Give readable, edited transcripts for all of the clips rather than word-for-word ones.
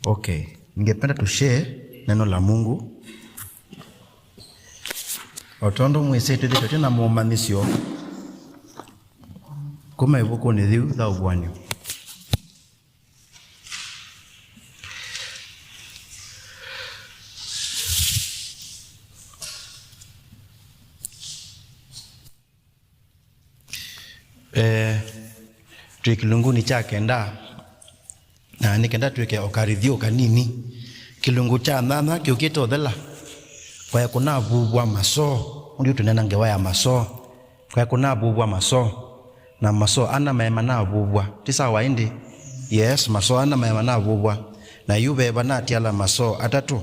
Okay, ningependa tushare neno la Mungu. Otondo mwese tuthete na mumanisio kuma ibuko ni thiu tha Ūvūanyo. Kilungu cha kenda na nikenda tuweke okarithio kanini kilungu cha nana kiukito thela kwa kuna vuvwa maso ndio tunena ngewa ya maso kwa kuna vuvwa maso na maso ana mema na vuvwa tisa waindi yes maso ana mema na vuvwa na yube bana tiala maso atatu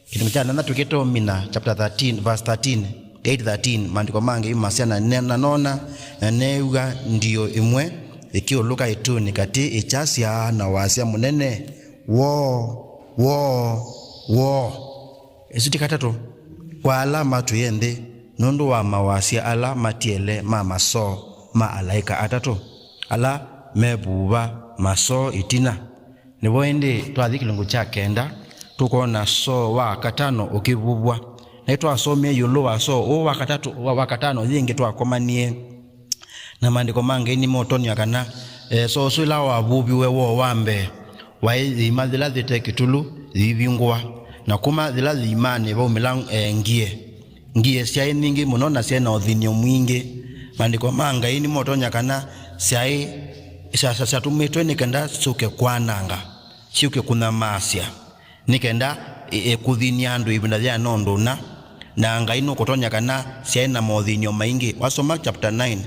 kilungu cha nana tukito mina chapter 13 verse 8:13 maandiko mange imasiana nena nona na neuga ndio imwe ikiuluka ituni kati ichasia na wasia munene wo esiti katatu kwa alama tuyende nundu wa mawasia ala matiele maso ma alaika atatu ala mebuba maso itina niboende twathi kilungu cha kenda tukona so wa katano ukivubwa na twasomie yulo wa so wa katatu wa katano thingi twakomanie na maandiko mange ni motoni akana so sula wa bubi wewo wambe wa imadhila thite kitulu thivingwa na kuma thila thimane ba umilang ngie sia ningi muno na sia na uthinio mwingi maandiko manga ni motoni akana sia sasa tumetwe nikenda suke kwananga siuke kuna masia nikenda kuthinia andu ibinda ya nondo na ngaino kotonya kana sia na mothinio maingi wasoma chapter 9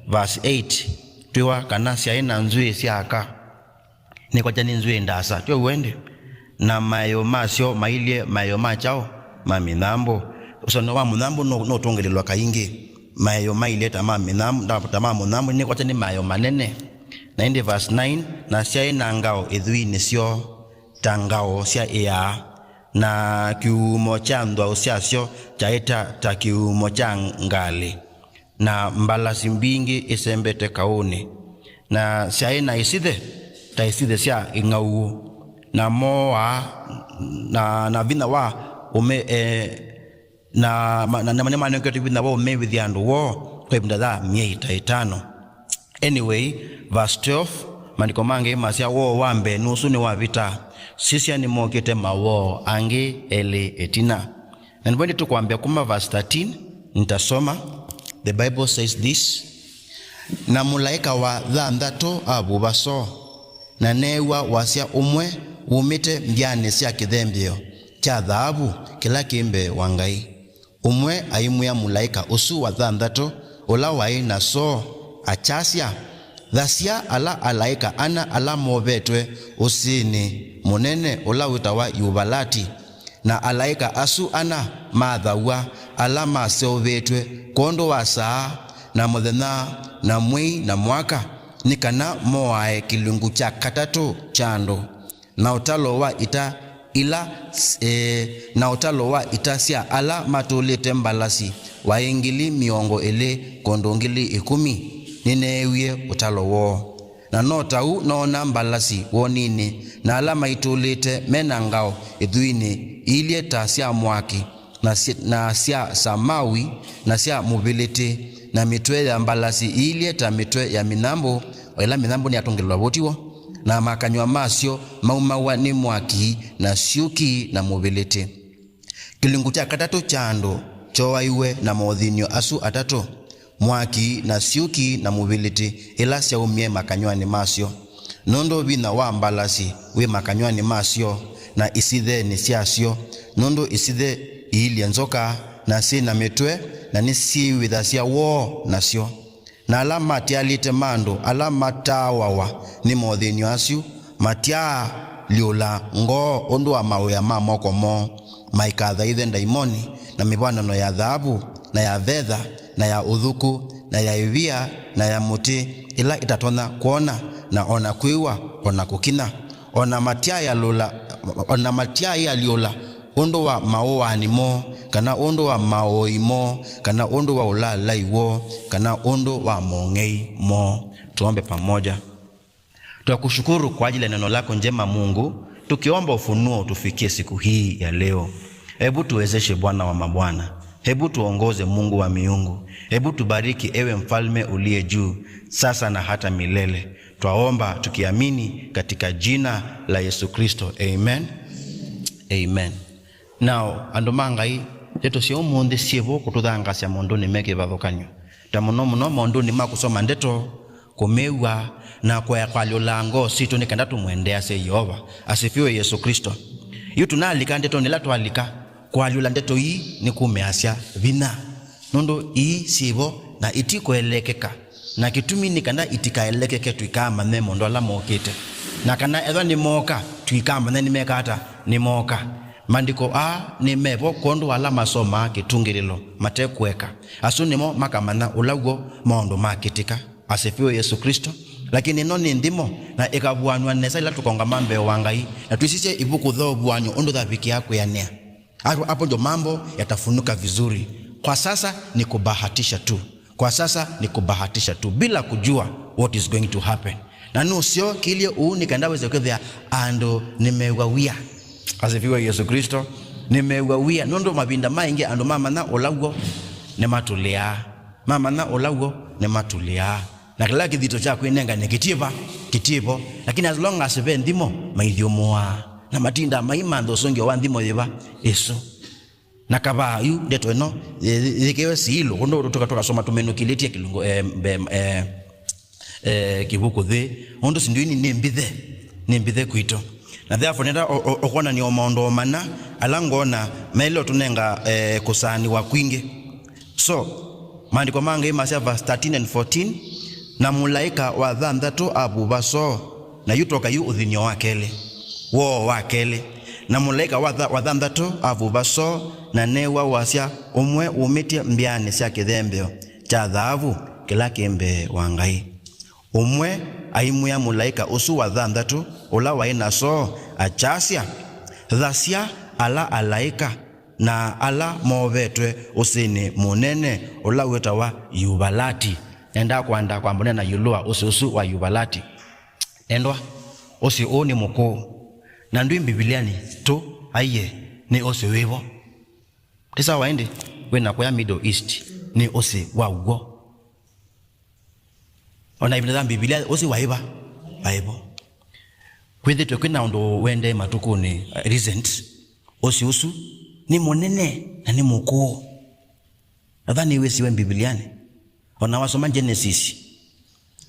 verse 8 tuwa kana sia ina nzui siaka ni kwa jani nzui ndasa tuwe uende na mayo masio mailie mayo machao maminambo usano wa munambo no tongelelwa kaingi mayo maile tama munambo ni kwa jani mayo manene na indi verse 9 na sia ina ngao idhui nisio tangao sia ea na kiumo cha ndwa usiasio chaita takiumo cha ngali na mbalasi mbingi isembete kauni na siaina isithe taisithe sia ingau na moa na vina wa ume na maneno kwetu vina wa ume vithiandu wo kwa ibinda tha mieta itano. Anyway verse 12 maandiko mange masia wo wambe nusu ni wa vita sisia ni mokete mawo angi ele etina na nibwendi tukwambia kuma verse 13 nitasoma. The Bible says this: na mulaika wa thanthatu abubaso na newa wasia umwe umite mbyane sia kithembio cha thahabu kila kimbe wa Ngai umwe aimwe mulaika usu wa thanthatu ula wai na so achasia thasia ala alaika ana ala mobetwe usini munene ula witawa yubalati na alaika asu ana mathawa ala maseovetwe kondo wa saa na muthenya na mwei na mwaka nikana moae kilungu cha katatu chando na utalo wa ita ila na utalo wa itasia ala matulite mbalasi wa ingili miongo ele kondo ngili 10 ninewie utalo wo na notau nona mbalasi wonini na ala maitulite menangao idhuini ilie tasia mwaki na sia samawi na sia mobility na mitwe ya mbalasi ilie ta mitwe ya minambo ila minambo ni atongelwa botiwo na makanywa masio maumawa ni mwaki na siuki na mobility kilungu cha katatu chando chowa iwe na mothinio asu atatu mwaki na siuki na mobility ila sia umie makanywani masio nondo bina wa mbalasi we makanywani masio na isithe ni siasio nondo isithe ili nzoka na si na mitwe na nisi withasia wo nasio na alama tialite mando alama tawawa ni mothinio asio matia liola ngo ondo wa mawe ya mamoko mo maikatha ithe ndaimoni na mibwanano ya dhahabu na ya fedha na ya udhuku na ya ivia na ya muti ila itatona kuona na ona kuiwa ona kukina ona matia ya lola ona matia ya liola ondo wa maoa nimo kana ondo wa maoimo kana ondo wa ulala iwo kana ondo wa mongei mo. Tuombe pamoja. Tunakushukuru kwa ajili ya neno lako njema Mungu tukiomba ufunuo tufikie siku hii ya leo. Hebu tuwezeshe Bwana wa mabwana. Hebu tuongoze Mungu wa miungu. Hebu tubariki ewe mfalme uliye juu, sasa na hata milele. Twaomba tukiamini katika jina la Yesu Kristo. Amen. Amen. Now, andomangai leto sio monde siebo kututhanga cia mundu ni meke vathukanyo. Ta muno mundu ni makusoma ndeto kumewa na kwa kwalyolango situ ni kanda tumwendea se Yehova. Asifiwe Yesu Kristo. Yu tunalika ndeto nila twalika kwalyola ndeto hii ni kumeasya vina. Nondo hii sibo na itikoelekeka. Na kitumi ni kanda itikaelekeke tuikama ne mondo ala mokete. Na kana edha ni moka tuikama ne ni mekata ni moka. Mandiko ni mevo kondo ala masoma kitungirilo matekweka. Asunimo makamana ulago mondo makitika. Asifiwe Yesu Kristo. Lakini noni ndimo na ikavuanwa nesa ila tukongamambe wangai. Na tuisise ibuku dho Ūvūanyo ondo dhaviki yako ya nea. Hapo ndio mambo yatafunuka vizuri. Kwa sasa ni kubahatisha tu. Kwa sasa ni kubahatisha tu bila kujua what is going to happen. Na nusio kilio nikaenda weze kwethia ando nimewawia. Asifiwe Yesu Kristo. Nimewawia nondo mabinda maingi ando mama na olago ne matulia. Mama na olago ne matulia. Na kila kidito chako inenga ni kitivo. Lakini as long as ndimo maithiomoa na matinda maimando songo wa ndimo yeba eso. Na kaba yu ndeto eno ikewe silo kondo toka soma tumeno kiletia kilungo kibuko the ondo sinduini nimbithe kuito. Na therefore nenda okona ni omondo mana alangona melo tunenga kusani wa kwingi. So maandiko mange Masaya verse 13 and 14 na mulaika wa thanthatu abubaso na yutoka yu uthinyo wakele wo wakele na mulaika wa thanthatu abubaso na newa wasya umwe umitie mbiani cia kithembeo cha thahabu kila kimbe wangai. Umwe aimuya mulaika usu wa thanthatu ula waina so achasya thasya ala alaika na ala movetwe usini munene ula wetawa yubalati. Enda kwanda kwa mbona na yulua usu wa yubalati. Endwa usi ni mukuu. Na ndui Bibiliani tu aiye ni usi wevo. Tisa waende wena kwa Middle East ni usi wa ugo. Ona ibina Biblia usi waiba Bible. Kwende tukwina ndo wende matuku ni recent usu ni monene na ni mukuu. Nadhani iwe siwe Bibiliani. Ona wasoma Genesis.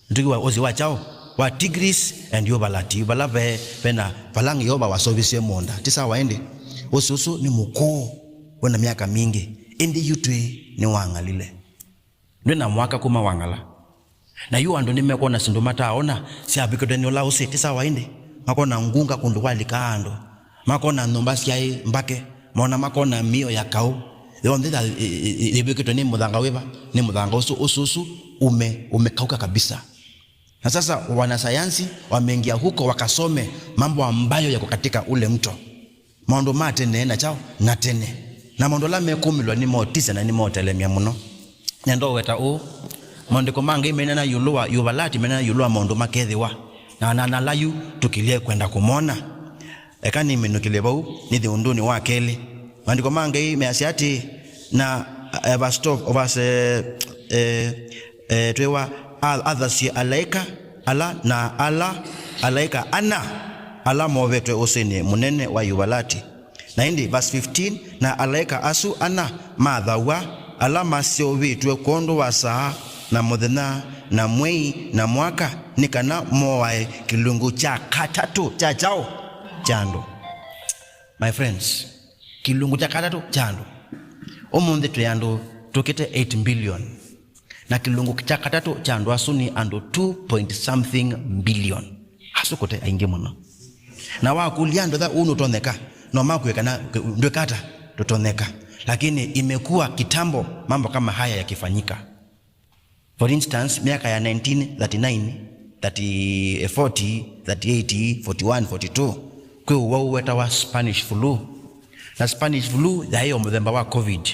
Ndugu wa usi wachao wa Tigris and Yubalati. Yubalave pena palangi yoba wasobise monda. Tisa waende usu ni mukuu wena miaka mingi. Indi yutwe ni wangalile. Nwena mwaka kuma wangala. Na yu ando nimekona sindumata aona si abikodenyo la usi tisa waende. Makona ngunga kunduwali kaando. Makona nombasi ya mbake. Maona makona mio ya kao. Yondida ibikito ni mudhanga weba. Ni mudhanga usu umekauka kabisa. Na sasa wanasayansi wameingia huko wakasome mambo ambayo yako katika ule mto. Maondo matene na chao na tene. Na maondo la mekumilwa ni motisa na ni motelemia muno. Nendo weta maandiko mange menena yulua yubalati menena yulua maondo makethiwa. Na layu tukilie kwenda kumona. Ekani menukile bau ni thiunduni wa kele. Maandiko mange measiati na bastop ovase twewa others alaika ala na ala alaika ana ala movetwe usini munene wa yubalati. Na hindi verse 15 na alaika asu ana madhawa ala masio vitwe kondo wa saa na muthenya na mwei na mwaka nikana moae kilungu cha katatu cha chao chando. My friends, kilungu cha katatu chando omunde tuyando tukite 8 billion na kilungu cha katatu chando asuni ando 2 point something billion hasukote ainge muno na wakuliando da uno toneka no makuekana ndio kata tutoneka. Lakini imekuwa kitambo mambo kama haya yakifanyika. For instance, miaka ya 1939, 40, 38, 41, 42 kwa waweta wa Spanish flu. Na Spanish flu ya hiyo mthemba wa COVID.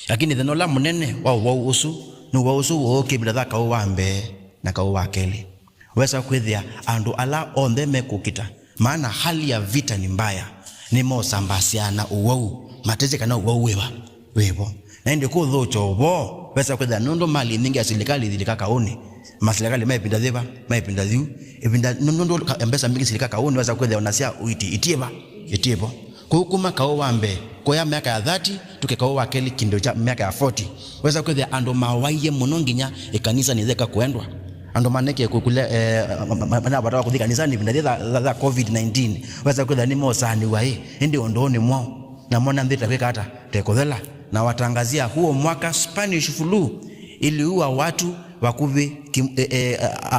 Lakini thenola munene wao usu no wausu woke bila dhaka wambe na kawa kele. Wesa kwethia andu ala onde mekukita maana hali ya vita ni mbaya ni mosambasiana uwau mateze kana uwau wevo na ndio ko chobo pesa kwa nondo mali ningi ya serikali zilika kaoni maserikali maipinda dheva maipinda dhiu ipinda nondo mpesa mingi zilika kaoni weza kwa unasia itieba kwa hukuma kao wambe kwa ya miaka ya 30 tukekao wakeli kindo cha miaka ya 40 weza kwa ando mawaye mononginya kanisa nizeka kuendwa ando maneke kukule mana batawa kudhi kanisa ni pinda za COVID-19 weza kwa ni mosani wae ndi ondoni mwao na mwana ndita kweka hata tekodhela na watangazia huo mwaka Spanish flu iliua watu wakuvi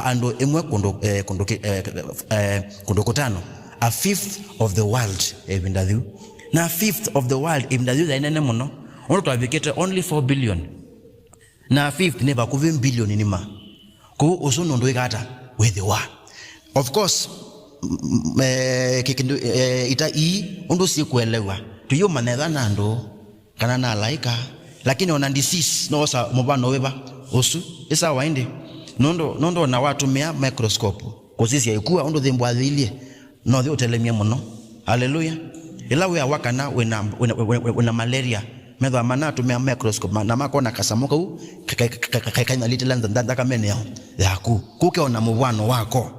ando emwe kondokotano a fifth of the world ebindadhu na a fifth of the world ebindadhu da inene muno ono to advocate only 4 billion na a fifth ne bakuvi billion nima ko osono ndo ikata where they were of course kikindu ita ondo si kuelewa tuyo manedha nando kana na laika lakini ona disease no sa mobano weba osu isa wainde nondo na watu mea microscope kozisi yaikuwa ondo thembo athilie no the utelemia muno haleluya ila we awakana wena malaria medha manatu mea microscope na makona kasamuka u kaina little ndaka mene yao yaku kuke ona mubwano wako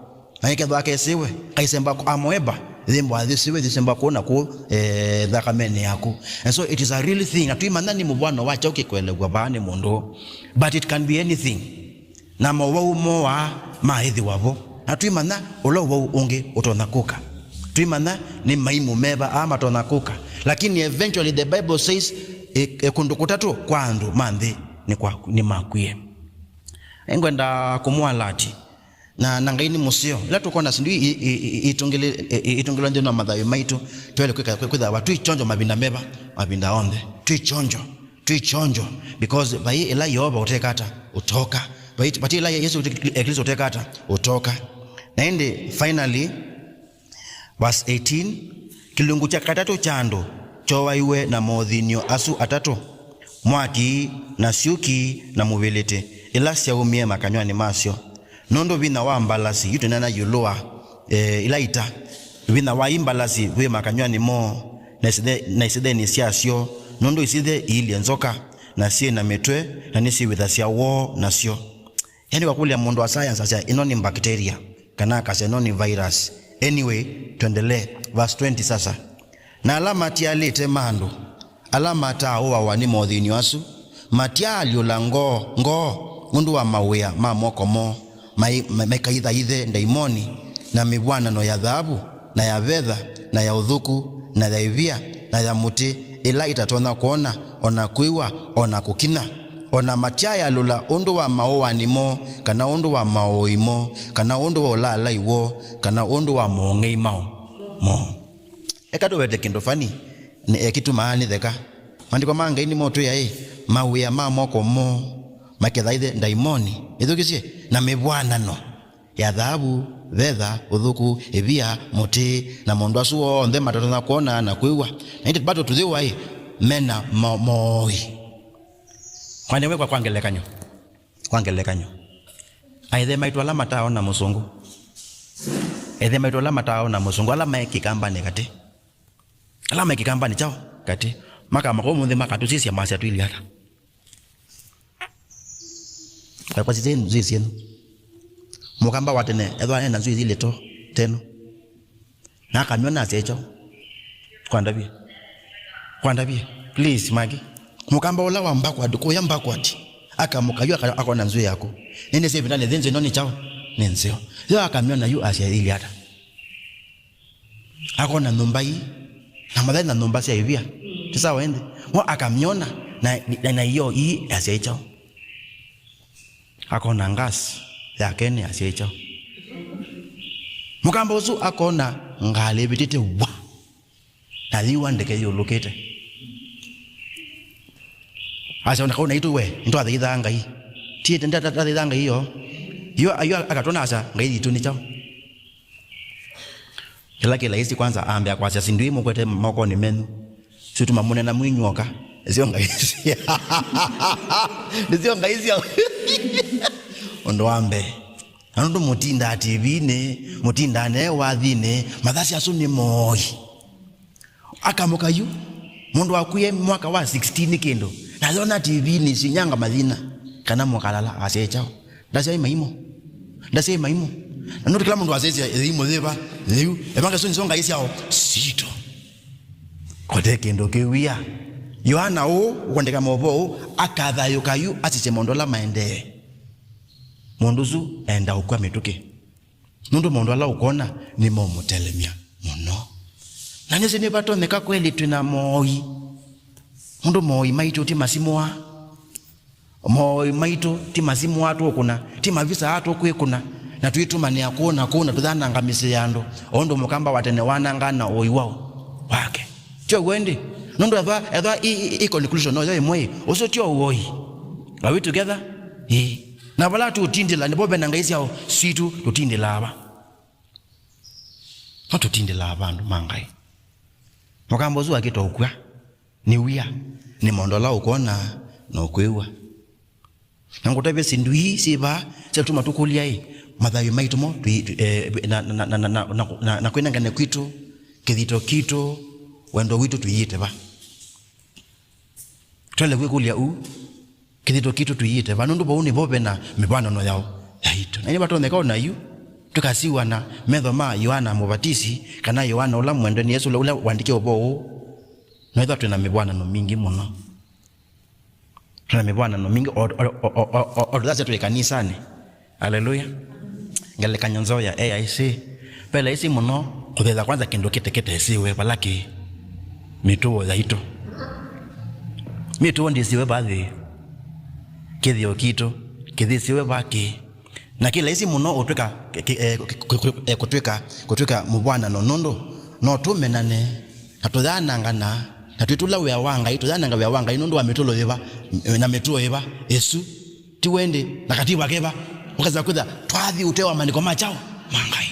na yake dhake siwe kaisemba amoeba thembo athisiwe thisemba kuona ku dhaka mene yaku and so it is a real thing atuimana ni mubwano wacha ukikwelewa bane mondo but it can be anything na mawo wa mahithi wavo atuimana ulo wo unge utonakuka tuimana ni maimu meba ama tonakuka lakini eventually the Bible says kundukutatu kwandu mandhi ni makwie engwenda kumwalati na nangaini musio ila tukona sindu itongele ndio na madhayo maitu twele kweka watu ichonjo mabinda meba mabinda onde tuichonjo because bai ila yoba utekata utoka but ila Yesu Kristo utekata utoka na ende finally verse 18 kilungu cha katatu chando chowa iwe na modhinyo asu atatu mwaki na syuki na muvilete ila siaumie makanywani masyo nondo vina wa mbalasi yutu nana yuloa ilaita vina wa imbalasi we makanywani mo na iside ni siasyo nondo iside ili nzoka na sie na metwe na nisi withasia wo na sio yani wakuli ya mondo wa science asia inoni bacteria kana kasenoni virus anyway tuendelee verse 20 sasa na alama tialite mando alama taowa wani modhini wasu matialio la ngo mundu wa mawea mamokomo maikaitha ithe ndaimoni na mibwana no ya dhahabu na ya vedha na ya udhuku na ya ivia na ya muti ila itatona kuona ona kuiwa ona kukina ona matiaya lula undu wa maowa nimo kana undu wa maoimo kana undu wa ulala iwo kana undu wa monge imao mo ekado wete kindo fani ni kitu maani theka mandiko manga ini moto ya mawia mamoko mo makedhaide ndaimoni ithukisie na mibwana no ya dhahabu vedha udhuku evia muti na mondo asuo onde matatona kuona na kuiwa na indi bato tuthiwa mena moi kwani wewe kwangelekanyo aidhe maitwa la matao na musungu aidhe maitwa la matao na musungu ala maiki kambani kati ala maiki kambani chao kati maka makomu ndhe maka tusisi ya masi tuili hata kwa sisi nzisi yenu mukamba watene edwa nena nzisi leto teno na kamiona secho kwandabie please magi mukamba ola wa mbakwa duko ya mbakwa ti aka mukayua akona nzui yako nene sasa ndane zenze noni chao nenzio yo akamiona yu asia ili hata akona numba hii na madhani na numba sia hivia tisa waende wa akamiona na hiyo hii asia chao akona ngasi yake ni asia chao mukamba usu akona ngale bitete wa na liwa ndeke yo lokete asa unakaona itu we ndo adhaidha ngai tie tenda adhaidha ngai hiyo akatona asa ngai itu ni chao kila hizi kwanza aambia kwa sasa ndui mkwete moko ni menu situ mamune na mwinyoka sio ngai ndio ngai sio ndo ambe Nando mutinda TV mutinda ne wathine mathasi asu ni moi akamoka yu mundu akuye mwaka wa 16 kendo na zona TV ni sinyanga mathina kana mukalala asechao ndase maimo nando kila mundu asese imo leva leu ebanga so nsonga isi yao sito kote kendo kewia Yohana ukwandika mobo akathayo kayu asiche mondola maende monduzu enda ukwa mituke nundu mondo ala ukona ni momutelemia muno na nese ni bato neka kweli tuna moi mundu moi maito ti masimwa moi maito ti masimwa atu kuna ti mavisa atu kuna na tuituma ni akona tudhana ngamise yando ondo mukamba watene wanangana oiwao wake tio wende nundu edha i conclusion no yo moi oso tio woi are we together na bala tu tindila ni bobe nangaisi yao situ tutindila aba tutindila abantu mangai mukambozu akito ukwa ni wia ni mondola ukona no kwewa ngotebe sindu hii siba setuma tukulia mathayo maitumo na kwenda ngane kwitu kito wendo witu tuyite ba tole kwekulia kidito kitu tuyite vanundu bouni bobe na mibwana no yao yaito na ni batonde kaona yu tukasiwa na medho ma Yohana Mubatisi kana Yohana ula mwendo ni Yesu ula wandike obo no ida tuna mibwana no mingi muno tuna mibwana no mingi odaza tu kanisani haleluya ngale kanyanzoya AIC pele isi muno kudeza kwanza kendo kete isiwe balaki mituo yaito mituo ndisiwe baadhi kithio kito kithisiwe baki na kila isi muno otweka kutweka mubwana no tumenane atudhana ngana natutula we wanga itudhana ngawe wanga inondo wa mitulo yeba na mituo yeba Yesu tiwende nakatiba keba ukaza kuda twathi utewa maniko machao mangai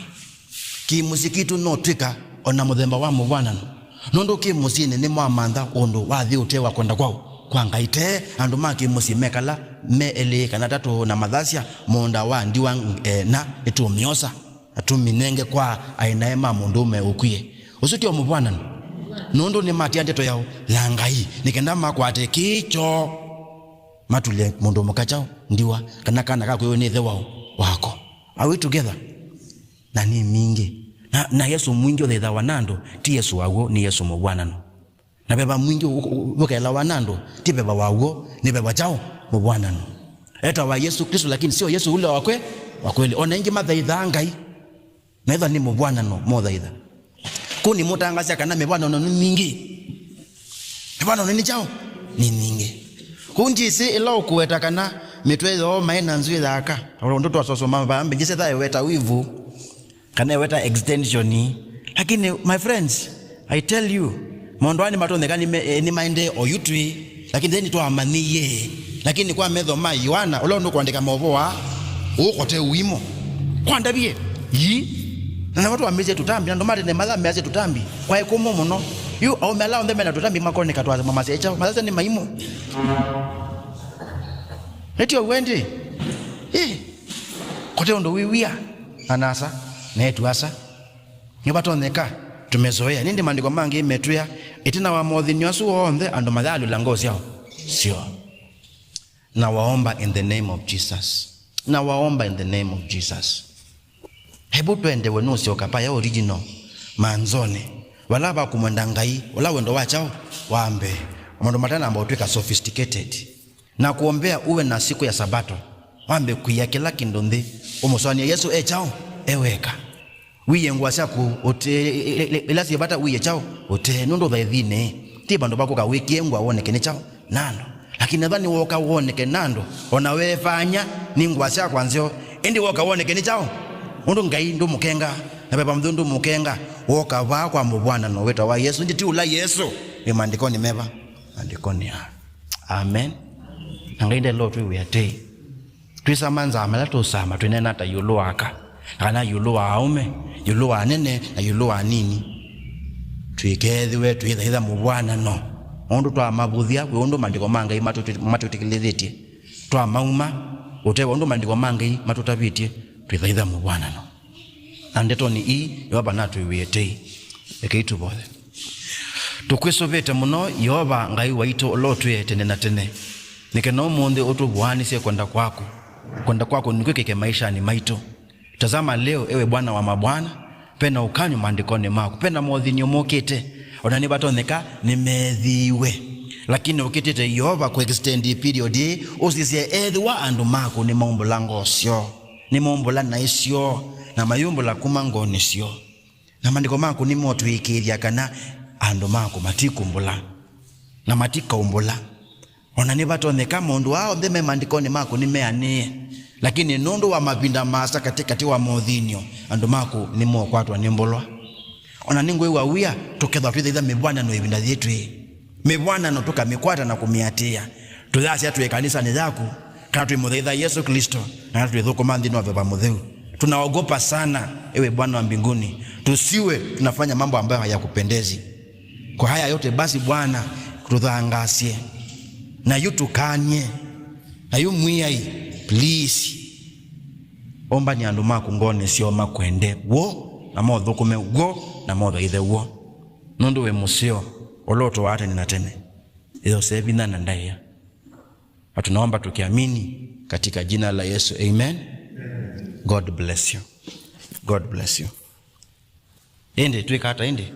ki musikitu no twika ona muthemba wa mubwana nondo ki musine ni mwamantha ondo wathi utewa kwenda kwao kwangaite andu maki musimekala me ele kana tatu na madhasia monda wa ndiwa na etumiosa atuminenge kwa ainaema mundume ukwie usutio mubwana nondo ni mati andeto yao langai nikenda makwate kicho matule mundu mukachao ndiwa kana kakwe ni the wako are we together na ni mingi na Yesu mwingi othe wanando ti Yesu wago ni Yesu mubwana na beba mwingi ukela wanando ti beba wago ni beba chao mubwana eta wa Yesu Kristo lakini sio Yesu ule wa kweli ona ingi mathaitha ngai na itha ni mubwana mothaitha kuni mutangasia kana mebwana no mingi mebwana ni chao ni mingi kunji si ilo kueta kana mitwezo maina nzwi thaka ndo twasosoma bambe jise tha weta wivu kana weta extension lakini my friends I tell you mondwani matonekani ni maende oyutwi lakini then to amaniye lakini kwa medho ma Yohana ulo ndo kuandika moboa ukote uimo kwandabie na watu wameje tutambi ndo mali ne madha meaje tutambi kwa ikomo muno you au mela onde mena tutambi makone katwa mama secha maza ni maimo netio wende kote ndo wiwia anasa netu asa ni batoneka tumezoea nindi mandiko mangi imetuya itina wa modhinyo asu onde ando madhalu langozi yao sio na waomba in the name of Jesus hebu twende wenusi okapaya original manzone wala ba kumwenda ngai wala wendo wachao waambe mondo matana ambao tweka sophisticated na kuombea uwe na siku ya sabato waambe kuya kila kindonde umoswania Yesu chao eweka wiye ngwasha ku ote elasi bata wiye chao ote nondo dhaidhine tiba ndo bako ka wiki ngwa one kene chao nando lakini nadhani woka uone kenando onawefanya ni ngwasha kwanzio endi woka uone kene chao ndo ngai ndo mukenga na baba mdundu mukenga woka va kwa mubwana no weta wa Yesu nditi ula Yesu imandikoni meva andikoni amen angainde lotu uyate twisa manza amala to sama twinena ta yuluaka ana yuluwa aume yuluwa nene na yuluwa nini twikethiwe twithaitha mubwana no ondo twa mabuthia kwe ondo mandiko mangai matutikilithiti twa mauma utewa ondo mandiko mangai matutavitie twithaitha Ūvūanyo na ndeto ni Yehova natwiwietei ekeitu bothe tukwisuvite muno Yehova Ngai waitu ulotwiete na tene nikeno munthi utuvuanisie kwenda kwako nikwikike maisha ni maitu. Tazama leo ewe Bwana wa mabwana, pena ukanyo maandikoni mako, pena mothinyo mokite onani batoneka nimethiwe, lakini ukitite Yehova ku extend period usisie ethwa andu mako ni mombula ngosio, ni mombula na isio na mayumbula kumangoni sio, na maandiko mako ni motwikiria kana andu mako matikumbula na matikaumbula onani batoneka mundu wao theme maandikoni mako ni meanie, lakini nundu wa mapinda masa katikati wa mothinyo andu mako ni mokwatwa ni mbolwa onani ngwe wawia tukethwa twithaitha Ūvūanyo ibinda yetu Ūvūanyo tukamikwata na kumiatia tuthasi atwe kanisa ni yaku kana twimuthaitha Yesu Kristo na twithukuma nthini wa baba mutheu. Tunaogopa sana ewe Bwana wa mbinguni tusiwe tunafanya mambo ambayo hayakupendezi. Kwa haya yote basi Bwana tuthangasie na yutukanie na yumwiai please omba ni andu mako ngone sio makwende wo na mothukume wo na mothaithe wo nundu we musio oloto wate na tene hizo sevina na ndaya. Tunaomba tukiamini katika jina la Yesu, amen. God bless you. God bless you. Ende tuikata ende.